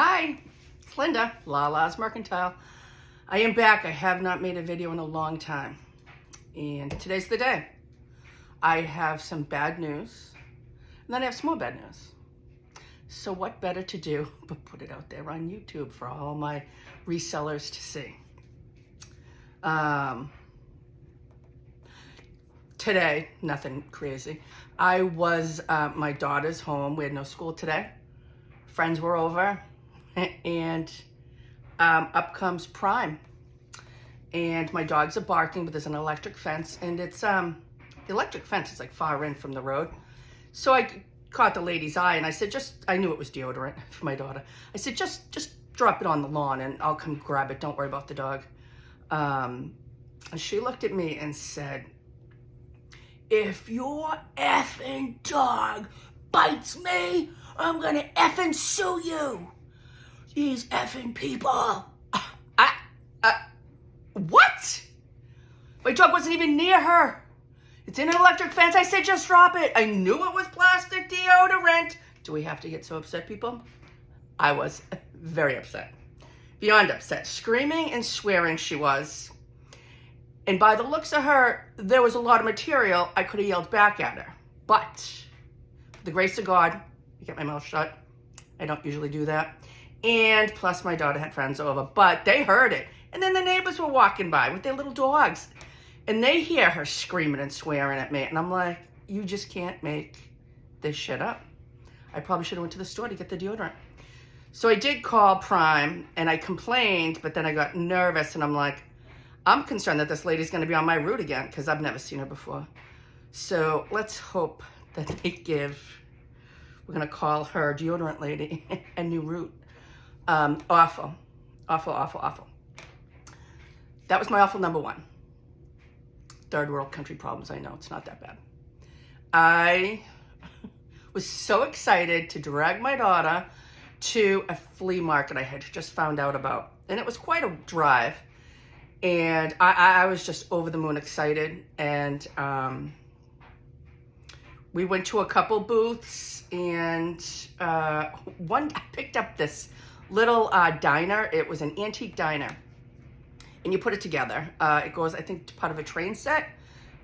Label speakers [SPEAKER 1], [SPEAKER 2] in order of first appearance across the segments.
[SPEAKER 1] Hi, it's Linda, Lala's Mercantile. I am back. I have not made a video in a long time. And today's the day. I have some bad news, and then I have some more bad news. So what better to do but put it out there on YouTube for all my resellers to see. Today, nothing crazy. I was my daughter's home. We had no school today. Friends were over, and up comes Prime. And my dogs are barking, but there's an electric fence, and it's the electric fence is like far in from the road. So I caught the lady's eye, and I said, I knew it was deodorant for my daughter. I said, just drop it on the lawn, and I'll come grab it. Don't worry about the dog. And she looked at me and said, if your effing dog bites me, I'm gonna effing sue you. These effing people. What? My dog wasn't even near her. It's in an electric fence. I said, just drop it. I knew it was plastic deodorant. Do we have to get so upset, people? I was very upset. Beyond upset. Screaming and swearing she was. And by the looks of her, there was a lot of material. I could have yelled back at her. But, with the grace of God, I kept my mouth shut. I don't usually do that. And plus my daughter had friends over, but they heard it. And then the neighbors were walking by with their little dogs. And they hear her screaming and swearing at me. And I'm like, you just can't make this shit up. I probably should have went to the store to get the deodorant. So I did call Prime and I complained, but then I got nervous and I'm like, I'm concerned that this lady's gonna be on my route again because I've never seen her before. So let's hope that they we're gonna call her deodorant lady a new route. Awful, awful, awful, awful. That was my awful number one. Third world country problems, I know, it's not that bad. I was so excited to drag my daughter to a flea market I had just found out about. And it was quite a drive. And I was just over the moon excited. And we went to a couple booths and I picked up this little diner. It was an antique diner. And you put it together. It goes, I think, part of a train set.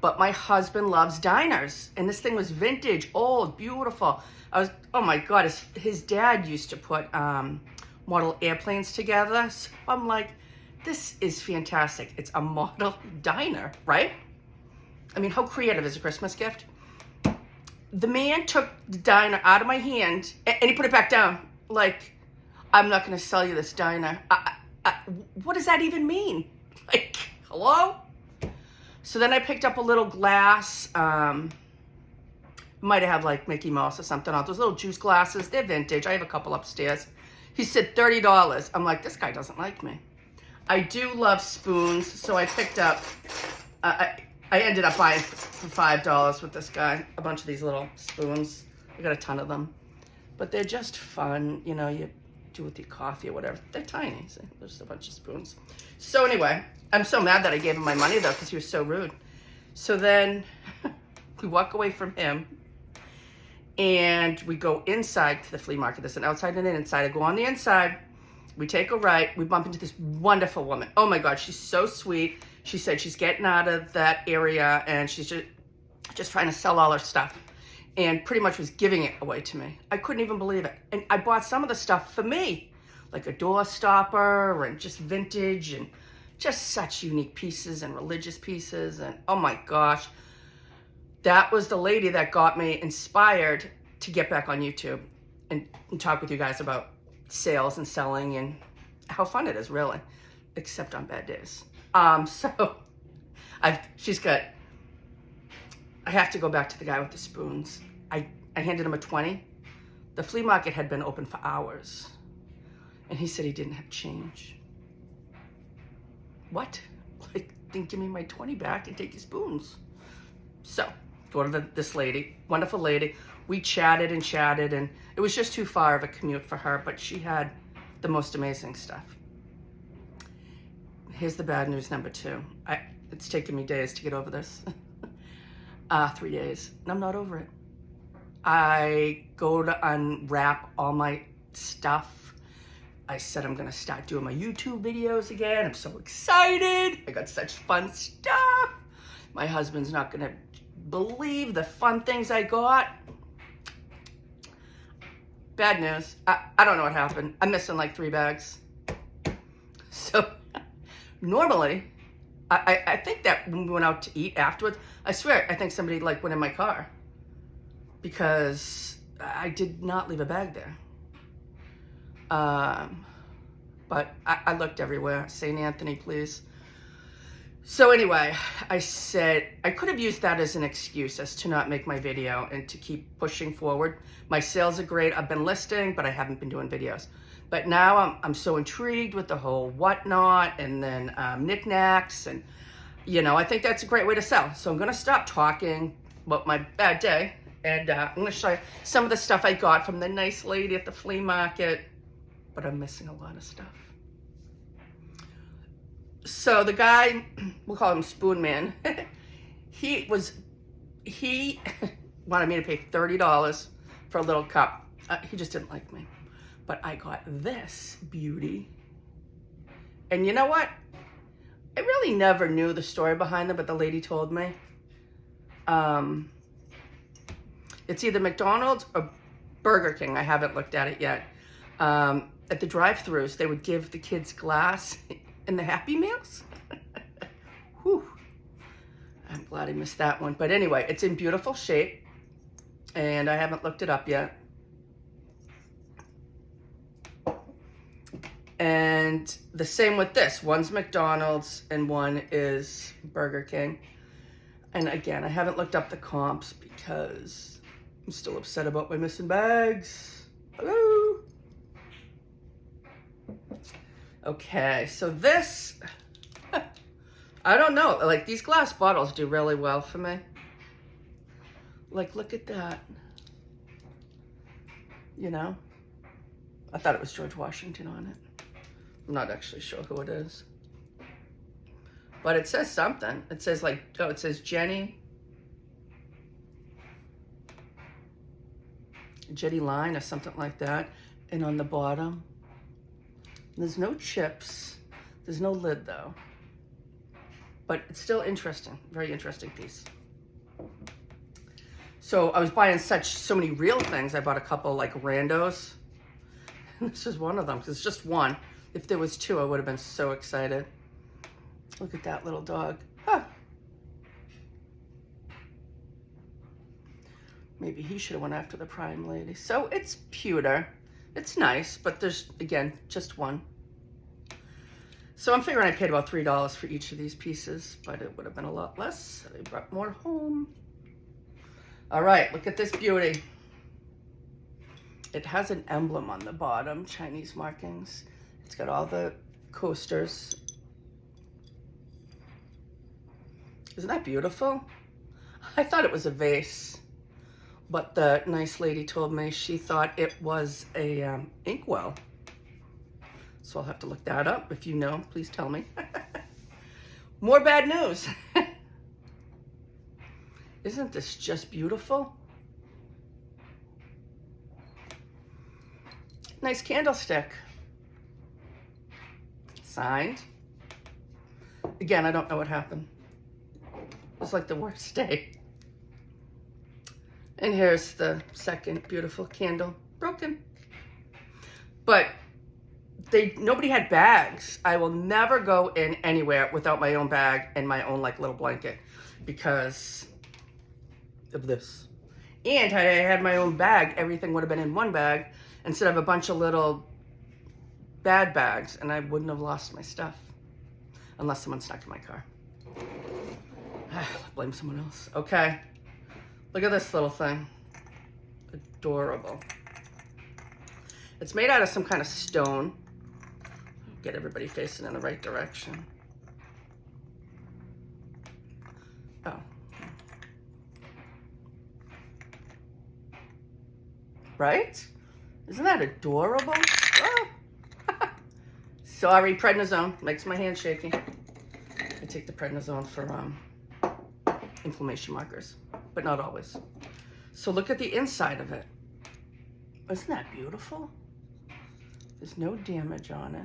[SPEAKER 1] But my husband loves diners. And this thing was vintage, old, beautiful. Oh my God, his dad used to put model airplanes together. So I'm like, this is fantastic. It's a model diner, right? I mean, how creative is a Christmas gift? The man took the diner out of my hand and he put it back down. Like, I'm not gonna sell you this diner. What does that even mean? Like, hello? So then I picked up a little glass, might have like Mickey Mouse or something on those little juice glasses. They're vintage. I have a couple upstairs. He said $30. I'm like, this guy doesn't like me. I do love spoons, so I picked up, I ended up buying for $5 with this guy, a bunch of these little spoons. I got a ton of them, but they're just fun. You know, you do with your coffee or whatever. They're tiny, so there's a bunch of spoons. So anyway, I'm so mad that I gave him my money though, because he was so rude. So then we walk away from him and we go inside to the flea market. There's an outside and an inside. I go on the inside, we take a right, we bump into this wonderful woman. Oh my God, she's so sweet. She said she's getting out of that area and she's just trying to sell all her stuff. And pretty much was giving it away to me. I couldn't even believe it. And I bought some of the stuff for me, like a door stopper and just vintage and just such unique pieces and religious pieces. And oh my gosh, that was the lady that got me inspired to get back on YouTube and talk with you guys about sales and selling and how fun it is, really, except on bad days. So I have to go back to the guy with the spoons. I handed him a 20. The flea market had been open for hours. And he said he didn't have change. What? Like, then give me my 20 back and take your spoons. So, go to this lady, wonderful lady. We chatted, and it was just too far of a commute for her, but she had the most amazing stuff. Here's the bad news number 2. It's taken me days to get over this. 3 days, and I'm not over it. I go to unwrap all my stuff I said I'm gonna start doing my YouTube videos again. I'm so excited. I got such fun stuff. My husband's not gonna believe the fun things I got. Bad news. I don't know what happened. I'm missing like 3 bags. So normally, I think that when we went out to eat afterwards, I swear, I think somebody like went in my car because I did not leave a bag there. But I looked everywhere. St. Anthony, please. So anyway, I said I could have used that as an excuse as to not make my video and to keep pushing forward. My sales are great. I've been listing, but I haven't been doing videos. But now I'm so intrigued with the whole whatnot and then knickknacks, and I think that's a great way to sell. So I'm gonna stop talking about my bad day, and I'm gonna show you some of the stuff I got from the nice lady at the flea market. But I'm missing a lot of stuff. So the guy, we'll call him Spoon Man, he wanted me to pay $30 for a little cup. He just didn't like me. But I got this beauty. And you know what? I really never knew the story behind it, but the lady told me. It's either McDonald's or Burger King. I haven't looked at it yet. At the drive-thrus, they would give the kids glass in the Happy Meals. Whew. I'm glad I missed that one. But anyway, it's in beautiful shape, and I haven't looked it up yet. And the same with this. One's McDonald's and one is Burger King. And again, I haven't looked up the comps because I'm still upset about my missing bags. Hello? Okay, so this, I don't know, like these glass bottles do really well for me. Like, look at that. I thought it was George Washington on it. I'm not actually sure who it is. But it says something. It says like, it says Jenny Line or something like that. And on the bottom, there's no chips. There's no lid though. But it's still interesting. Very interesting piece. So I was buying so many real things. I bought a couple like randos. And this is one of them because it's just one. If there was 2, I would have been so excited. Look at that little dog. Huh. Maybe he should have went after the prime lady. So it's pewter. It's nice, but there's, again, just one. So I'm figuring I paid about $3 for each of these pieces, but it would have been a lot less. I brought more home. All right, look at this beauty. It has an emblem on the bottom, Chinese markings. It's got all the coasters. Isn't that beautiful? I thought it was a vase, but the nice lady told me she thought it was a inkwell. So I'll have to look that up. If you know, please tell me. More bad news. Isn't this just beautiful? Nice candlestick. Signed. Again, I don't know what happened. It's like the worst day. And here's the second beautiful candle. Broken. But nobody had bags. I will never go in anywhere without my own bag and my own like little blanket because of this. And had I had my own bag, everything would have been in one bag instead of a bunch of little bad bags, and I wouldn't have lost my stuff unless someone snuck in my car. Blame someone else. Okay. Look at this little thing. Adorable. It's made out of some kind of stone. Get everybody facing in the right direction. Oh. Right? Isn't that adorable? Oh. Sorry, prednisone. Makes my hand shaky. I take the prednisone for inflammation markers, but not always. So look at the inside of it. Isn't that beautiful? There's no damage on it.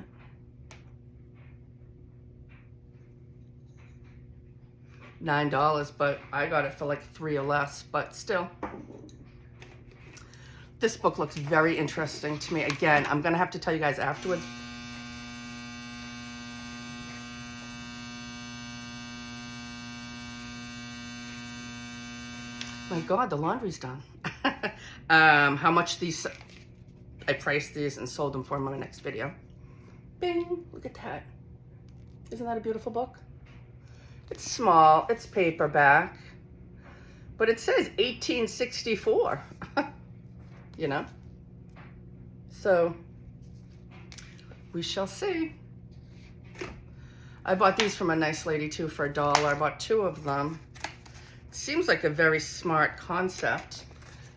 [SPEAKER 1] $9, but I got it for like $3 or less, but still. This book looks very interesting to me. Again, I'm gonna have to tell you guys afterwards. My God, the laundry's done. How much these, I priced these and sold them for in my next video. Bing, look at that. Isn't that a beautiful book? It's small, it's paperback, but it says 1864, you know? So, we shall see. I bought these from a nice lady too for $1. I bought 2 of them. It seems like a very smart concept.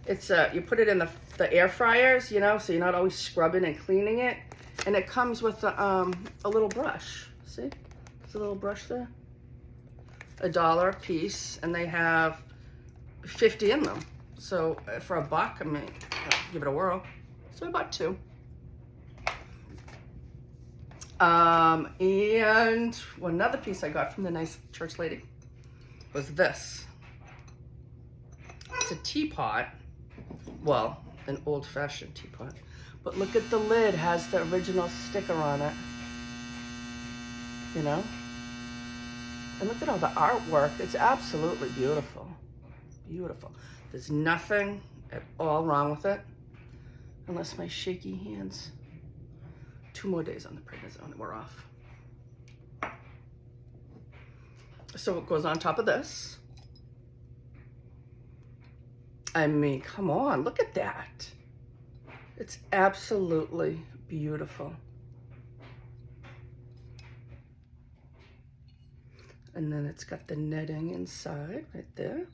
[SPEAKER 1] It's you put it in the air fryers, you know, so you're not always scrubbing and cleaning it. And it comes with a little brush. See? There's a little brush there. $1 a piece, and they have 50 in them. So for $1, I mean, give it a whirl. So I bought 2. And another piece I got from the nice church lady was this. It's a teapot. Well, an old-fashioned teapot. But look at the lid, has the original sticker on it. You know? And look at all the artwork. It's absolutely beautiful. Beautiful. There's nothing at all wrong with it. Unless my shaky hands. 2 more days on the prednisone and we're off. So it goes on top of this. I mean, come on, look at that. It's absolutely beautiful. And then it's got the netting inside right there.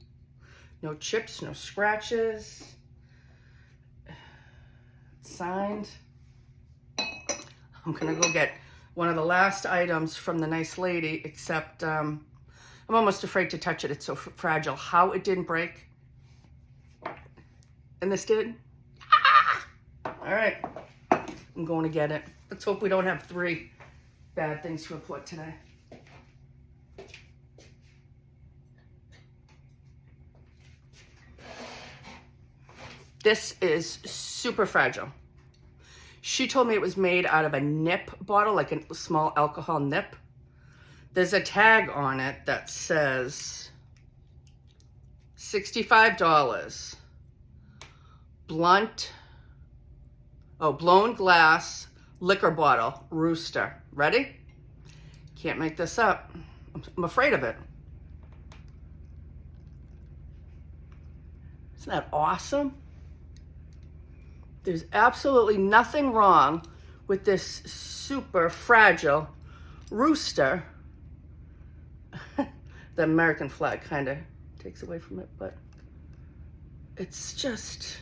[SPEAKER 1] No chips, no scratches. Signed. I'm gonna go get one of the last items from the nice lady, except I'm almost afraid to touch it. It's so fragile. How it didn't break. And this did. Ah! All right, I'm going to get it. Let's hope we don't have 3 bad things to report today. This is super fragile. She told me it was made out of a nip bottle, like a small alcohol nip. There's a tag on it that says $65. Blown glass liquor bottle, Rooster. Ready? Can't make this up. I'm afraid of it. Isn't that awesome? There's absolutely nothing wrong with this super fragile Rooster. The American flag kind of takes away from it, but it's just,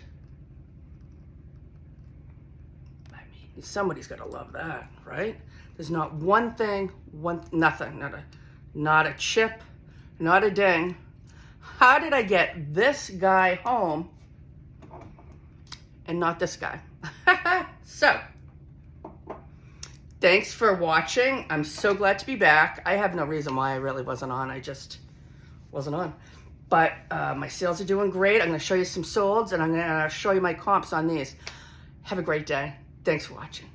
[SPEAKER 1] I mean, somebody's got to love that, right? There's not one thing, nothing, not a chip, not a ding. How did I get this guy home and not this guy? So, thanks for watching. I'm so glad to be back. I have no reason why I really wasn't on. I just wasn't on. But my sales are doing great. I'm going to show you some solds, and I'm going to show you my comps on these. Have a great day. Thanks for watching.